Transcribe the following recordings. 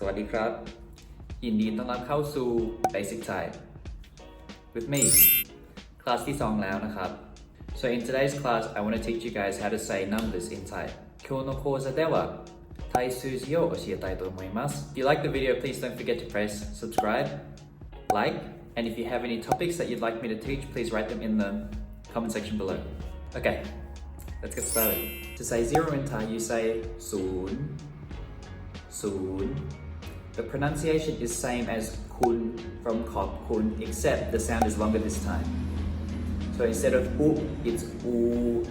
สวัสดีครับยินดีต้อนรับเข้าสู่ Basic Thai with me คลาสที่ 2 แล้วนะครับ So in today's class I want to teach you guys how to say numbers in Thai 今日の講座ではタイ数字を教えたいと思います If you like the video please don't forget to press subscribe like and if you have any topics that you'd like me to teach please write them in the comment section below Okay let's get started To say 0 in Thai you say ศูนย์The pronunciation is same as kun from khop kun, except the sound is longer this time. So instead of u, it's u.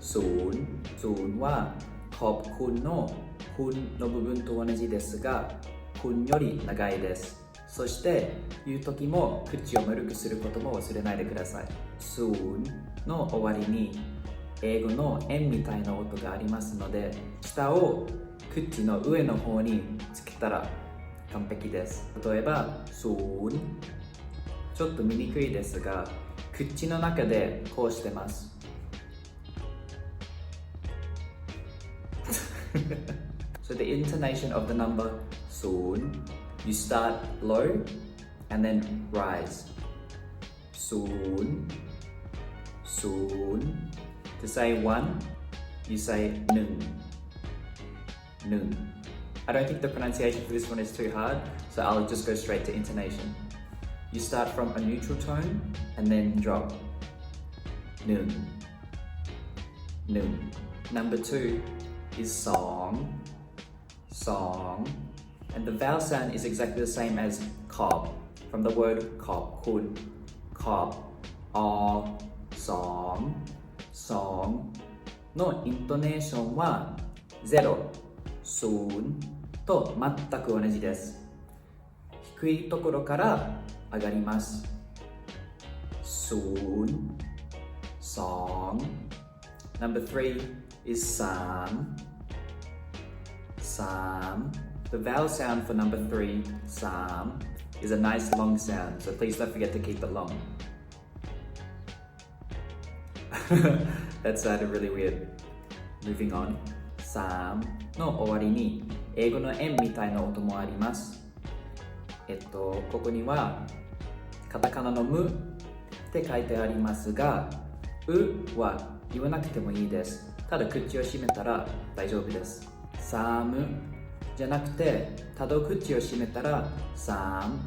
Soon wa khop kun no kun no bubun to onaji desu ga, kun yori nagai desu. そして言う時も口を丸くすることも忘れないでください。soon の終わりに英語の円みたいな音がありますので、下を口の上の方につけたら完璧です。例えば、soon ちょっと見にくいですが、口の中でこうしてます。So the intonation of the number soon, you start low and then rise. Soon. To say 1, you say หนึ่งI don't think the pronunciation for this one is too hard, so I'll just go straight to intonation. You start from a neutral tone and then drop. หนึ่ง Number 2 is สอง and the vowel sound is exactly the same as khop from the word khop kun khop or สองのイントネーションは0と全く同じです。低いところから上がります。2 Number 3 is 3 The vowel sound for number 3 3 is a nice long sound, so please don't forget to keep it long. That sounded really weird. Moving on 3の終わりに英語の円みたいな音もあります。ここにはカタカナのムって書いてありますが、うは言わなくてもいいです。ただ口を閉めたら大丈夫です。サムじゃなくて、ただ口を閉めたらサム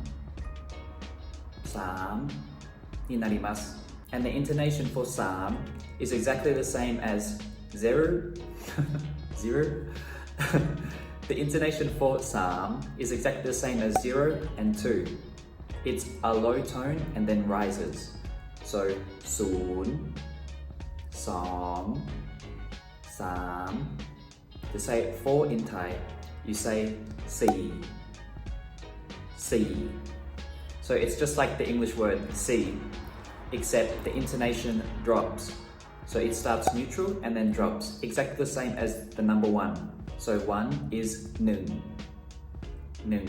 になります。And the intonation for 3 is exactly the same as 0 The intonation for 3 is exactly the same as 0 and 2 It's a low tone and then rises So 0 2 3 To say 4 in Thai you say 4 So it's just like the English word see except the intonation drops So it starts neutral and then drops, exactly the same as the number 1. So 1 is หนึ่ง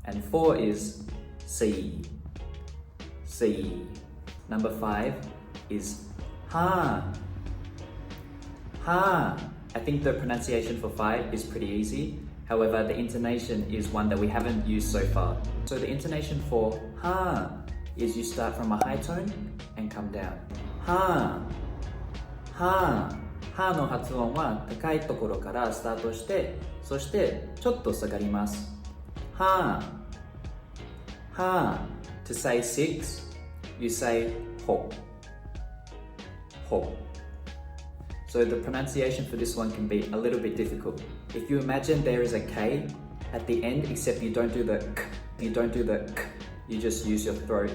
and 4 is 4 Number 5 is ห้า I think the pronunciation for 5 is pretty easy. However, the intonation is one that we haven't used so far. So the intonation for ห้า is you start from a high tone and come down. ห้าの発音は高いところからスタートして、そしてちょっと下がります。は To say 6, you say ほ So the pronunciation for this one can be a little bit difficult. If you imagine there is a K at the end, except you don't do the K, you just use your throat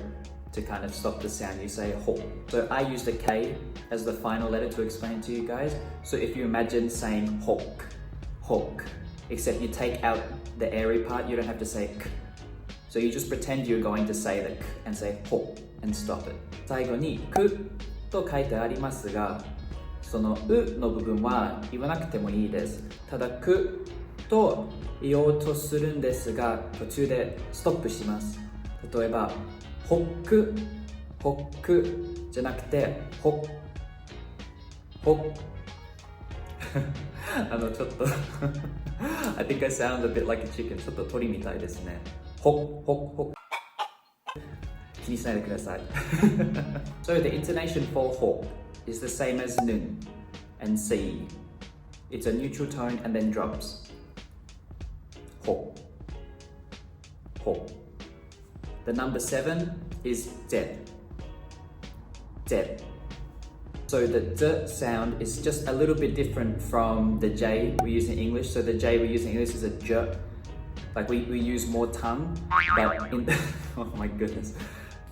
to kind of stop the sound, you say ho. So I use the K as the final letter to explain to you guys. So if you imagine saying hok, except you take out the airy part, you don't have to say k. So you just pretend you're going to say the k and say ho and stop it. 最後にくと書いてありますが、そのうの部分は言わなくてもいいです。ただくと言おうとするんですが、途中でストップします。例えばホックじゃなくてホッちょっとI think I sound a bit like a chicken. ちょっと鳥みたいですね。ほっほっほっ。気にしないでください。So the intonation for ho is the same as nun and si. It's a neutral tone and then drops. Ho. Ho. The number 7 is z. Z. So the d sound is just a little bit different from the j we use in English. So the j we use in English is a j. Like we use more tongue, but in oh my goodness.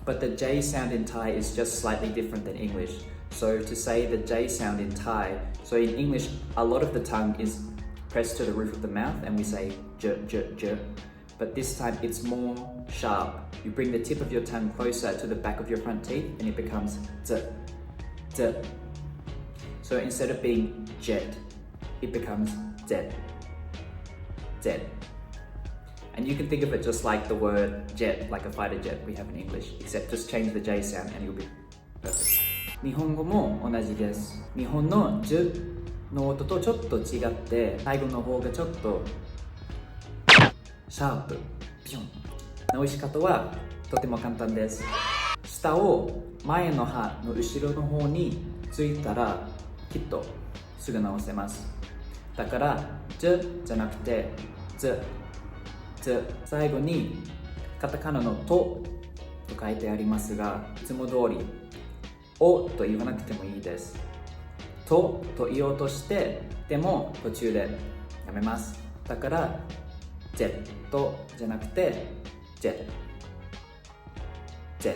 But the j sound in Thai is just slightly different than English. So to say the j sound in Thai, so in English, a lot of the tongue is pressed to the roof of the mouth and we say j, j, j. But this time it's more sharp. You bring the tip of your tongue closer to the back of your front teeth and it becomes z, z. So instead of being jet, it becomes z, z. And you can think of it just like the word jet, like a fighter jet we have in English, except just change the J sound and you'll be perfect. 日本語も同じです。日本のジュの音とちょっと違って、最後の方がちょっとシャープ、ピョン。直し方はとても簡単です。下を前の歯の後ろの方についたらきっとすぐ直せます。だからジュじゃなくてズ。最後にカタカナのとと書いてありますが、いつも通りおと言わなくてもいいです。と言おうとしてでも途中でやめます。だからジェットじゃなくてジェット。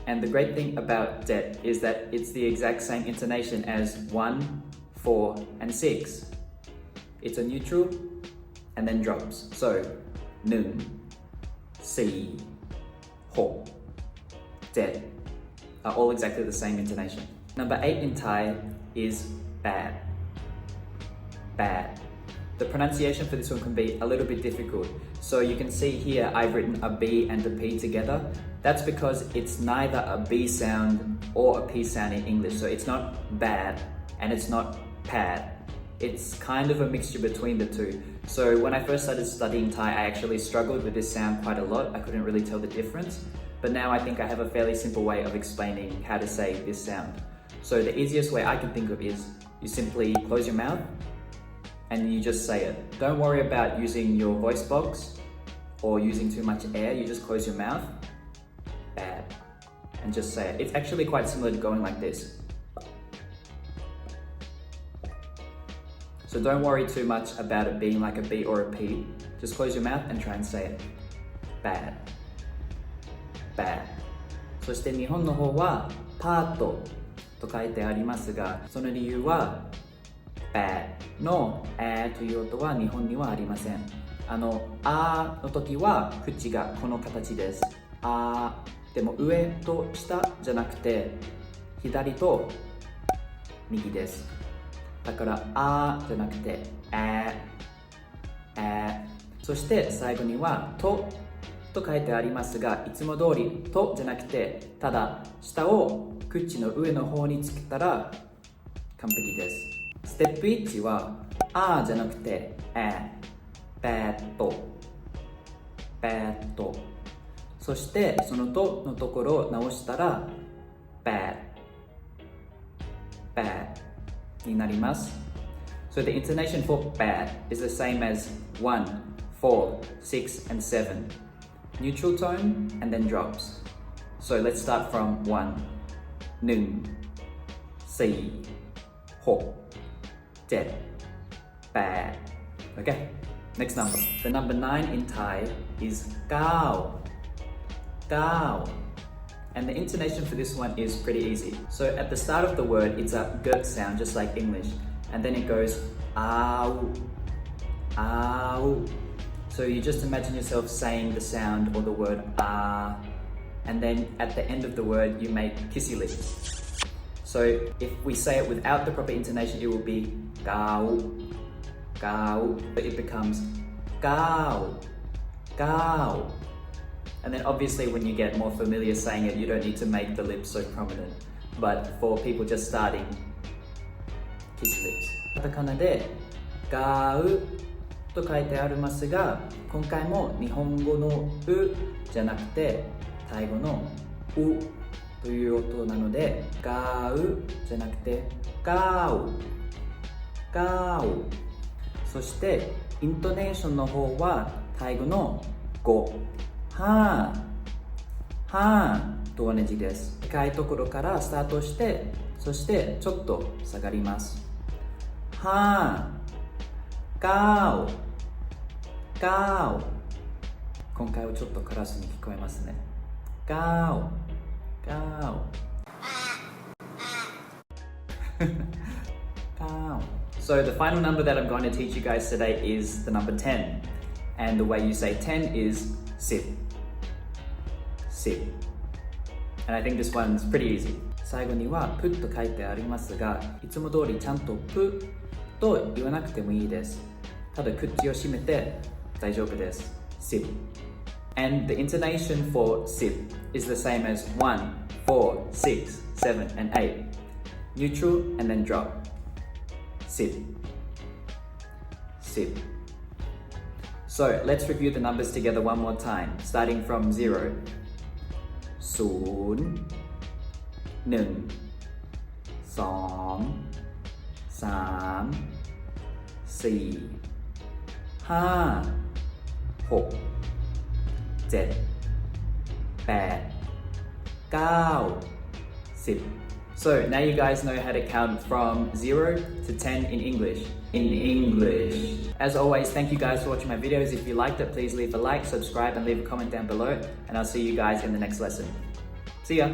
And the great thing about jet is that it's the exact same intonation as 1, 4, and 6. It's a neutral and then drops. So nun, si, ho, z are all exactly the same intonation. Number 8 in Thai is bad. Bad. The pronunciation for this one can be a little bit difficult. So you can see here I've written a B and a P together. That's because it's neither a B sound or a P sound in English. So it's not bad and it's not pad. It's kind of a mixture between the two. So when I first started studying Thai, I actually struggled with this sound quite a lot. I couldn't really tell the difference. But now I think I have a fairly simple way of explaining how to say this sound. So the easiest way I can think of is you simply close your mouth and you just say it. Don't worry about using your voice box or using too much air. You just close your mouth, bad, and just say it. It's actually quite similar to going like this. So don't worry too much about it being like a B or a P. Just close your mouth and try and say it. Bad. Bad. そして日本の方はパートと書いてありますが、その理由は bad のという音は日本にはありません。あの時は口がこの形です。でも上と下じゃなくて左と右です。だからじゃなくてそして最後にはと書いてありますが、いつも通りとじゃなくてただ下を口の上の方につけたら完璧です。ステップ1はじゃなくてbad そしてそのとのところを直したら bad になります。So the intonation for bad is the same as 1, 4, 6, and 7. Neutral tone and then drops. So let's start from 1, nun, si, ho, jet, bad. Okay, next number. The number 9 in Thai is gao. And the intonation for this one is pretty easy. So at the start of the word, it's a g sound, just like English. And then it goes ow. So you just imagine yourself saying the sound or the word and then at the end of the word, you make kissy lips. So if we say it without the proper intonation, it will be gao. But it becomes gao. And then obviously when you get more familiar saying it, you don't need to make the lips so prominent. But for people just starting, kissy lips. カタカナでガウと書いてありますが、今回も日本語のうじゃなくてタイ語のうという音なので、ガウじゃなくてガウガウ。そしてイントネーションの方はタイ語のゴハーハーと同じです。高いところからスタートして、そしてちょっと下がります。ハーガウガウ。今回はちょっとカラスに聞こえますね。ガウガウガウ。So the final number that I'm going to teach you guys today is the number 10. And the way you say 10 is sip. Sip. And I think this one's pretty easy. 最後にはプと書いてありますが、いつも通りちゃんとプと言わなくてもいいです。ただ口を閉めて大丈夫です。sip. And the intonation for sip is the same as 1, 4, 6, 7, and 8. Neutral and then drop. Sip. Sip. So let's review the numbers together one more time, starting from 0. 0 1 2 3 4 5 6 7 8 9 10. So now you guys know how to count from 0 to 10 in English. As always, thank you guys for watching my videos. If you liked it, please leave a like, subscribe, and leave a comment down below. And I'll see you guys in the next lesson. See ya!